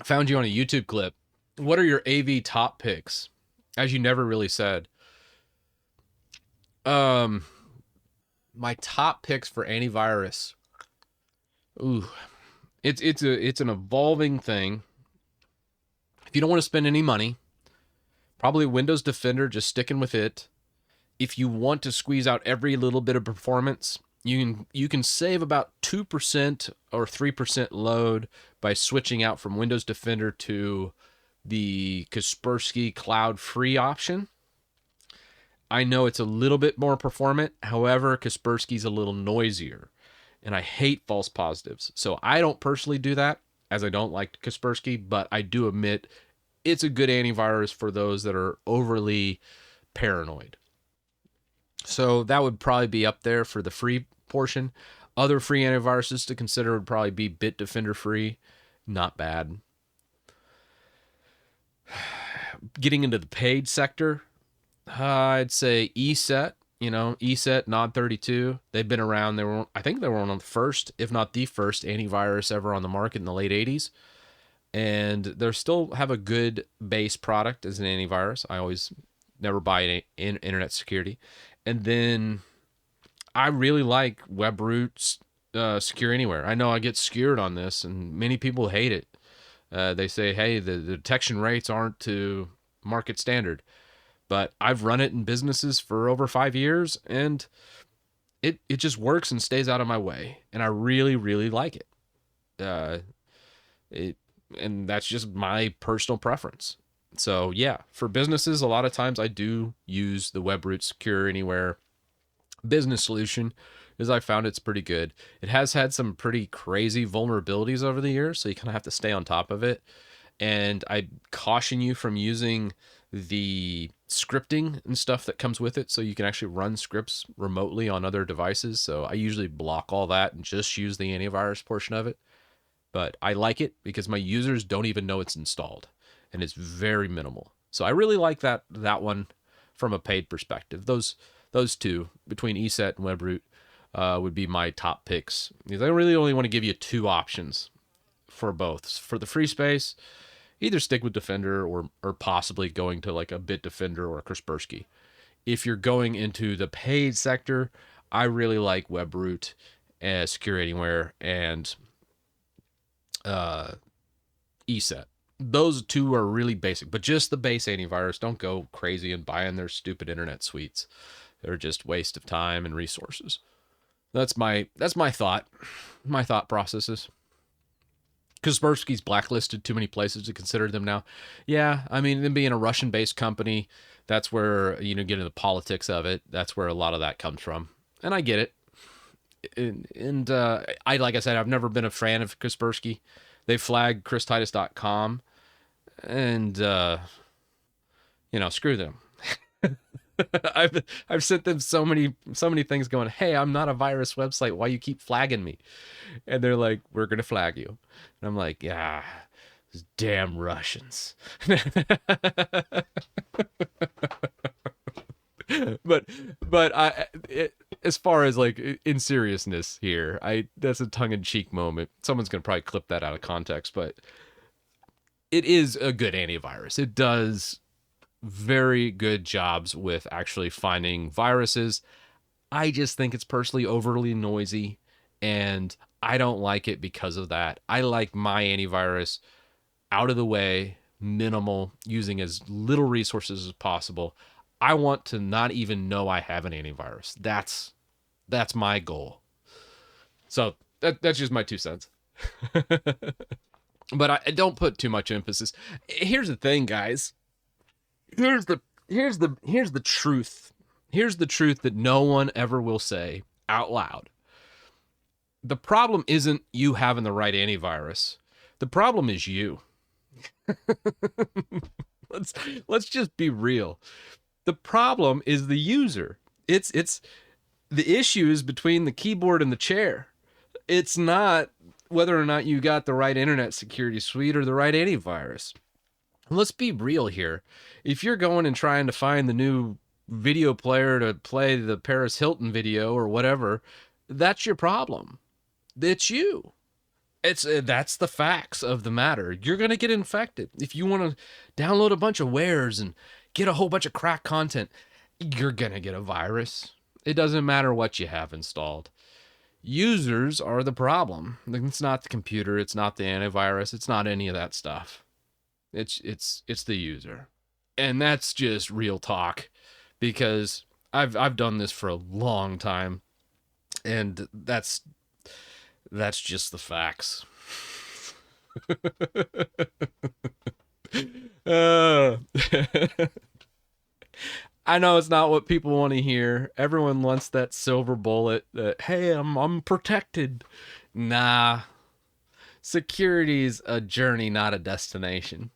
Found you on a YouTube clip. What are your AV top picks? As you never really said. Um, my top picks for antivirus. Ooh, it's an evolving thing. If you don't want to spend any money, probably Windows Defender, just sticking with it. If you want to squeeze out every little bit of performance, you can save about 2% or 3% load by switching out from Windows Defender to the Kaspersky Cloud Free option. I know it's a little bit more performant. However, Kaspersky's a little noisier, and I hate false positives. So I don't personally do that, as I don't like Kaspersky, but I do admit it's a good antivirus for those that are overly paranoid. So that would probably be up there for the free portion. Other free antiviruses to consider would probably be Bitdefender free. Not bad. Getting into the paid sector, I'd say ESET. ESET, Nod32. They've been around. I think they were one of the first, if not the first, antivirus ever on the market in the late 80s. And they still have a good base product as an antivirus. I always never buy in internet security. And then I really like WebRoot Secure Anywhere. I know I get skewered on this, and many people hate it. They say, hey, the detection rates aren't to market standard. But I've run it in businesses for over 5 years, and it just works and stays out of my way. And I really, really like it. And that's just my personal preference. So yeah, for businesses, a lot of times I do use the WebRoot Secure Anywhere business solution, because I found it's pretty good. It has had some pretty crazy vulnerabilities over the years, so you kind of have to stay on top of it. And I caution you from using the scripting and stuff that comes with it, so you can actually run scripts remotely on other devices. So I usually block all that and just use the antivirus portion of it. But I like it because my users don't even know it's installed, and it's very minimal. So I really like that one from a paid perspective. Those two, between ESET and WebRoot, would be my top picks. Because I really only want to give you two options for both. For the free space, either stick with Defender or possibly going to like a Bitdefender or a Kaspersky. If you're going into the paid sector, I really like WebRoot, Secure Anywhere, and ESET. Those two are really basic, but just the base antivirus. Don't go crazy and buying their stupid internet suites. They're just waste of time and resources. That's my thought processes. Kaspersky's blacklisted too many places to consider them now. Yeah, I mean, them being a Russian-based company, that's where, get into the politics of it. That's where a lot of that comes from. And I get it. And like I said, I've never been a fan of Kaspersky. They flagged ChrisTitus.com, and screw them. I've sent them so many things going, hey, I'm not a virus website. Why you keep flagging me? And they're like, we're gonna flag you. And I'm like, yeah, these damn Russians. but as far as like in seriousness here, that's a tongue-in-cheek moment. Someone's gonna probably clip that out of context, but it is a good antivirus. It does very good jobs with actually finding viruses. I just think it's personally overly noisy, and I don't like it because of that. I like my antivirus out of the way, minimal, using as little resources as possible. I want to not even know I have an antivirus. That's my goal. So that's just my 2 cents. But I don't put too much emphasis. Here's the thing, guys. Here's the truth. Here's the truth that no one ever will say out loud. The problem isn't you having the right antivirus. The problem is you. Let's just be real. The problem is the user. It's the issue is between the keyboard and the chair. It's not whether or not you got the right internet security suite or the right antivirus. Let's be real here. If you're going and trying to find the new video player to play the Paris Hilton video or whatever, that's your problem. It's you. It's that's the facts of the matter. You're gonna get infected if you want to download a bunch of wares and get a whole bunch of crack content. You're gonna get a virus. It doesn't matter what you have installed. Users are the problem. It's not the computer. It's not the antivirus. It's not any of that stuff. It's the user, and that's just real talk, because I've done this for a long time, and that's just the facts. uh, I know it's not what people want to hear. Everyone wants that silver bullet that, hey, I'm protected. Nah, security's a journey, not a destination.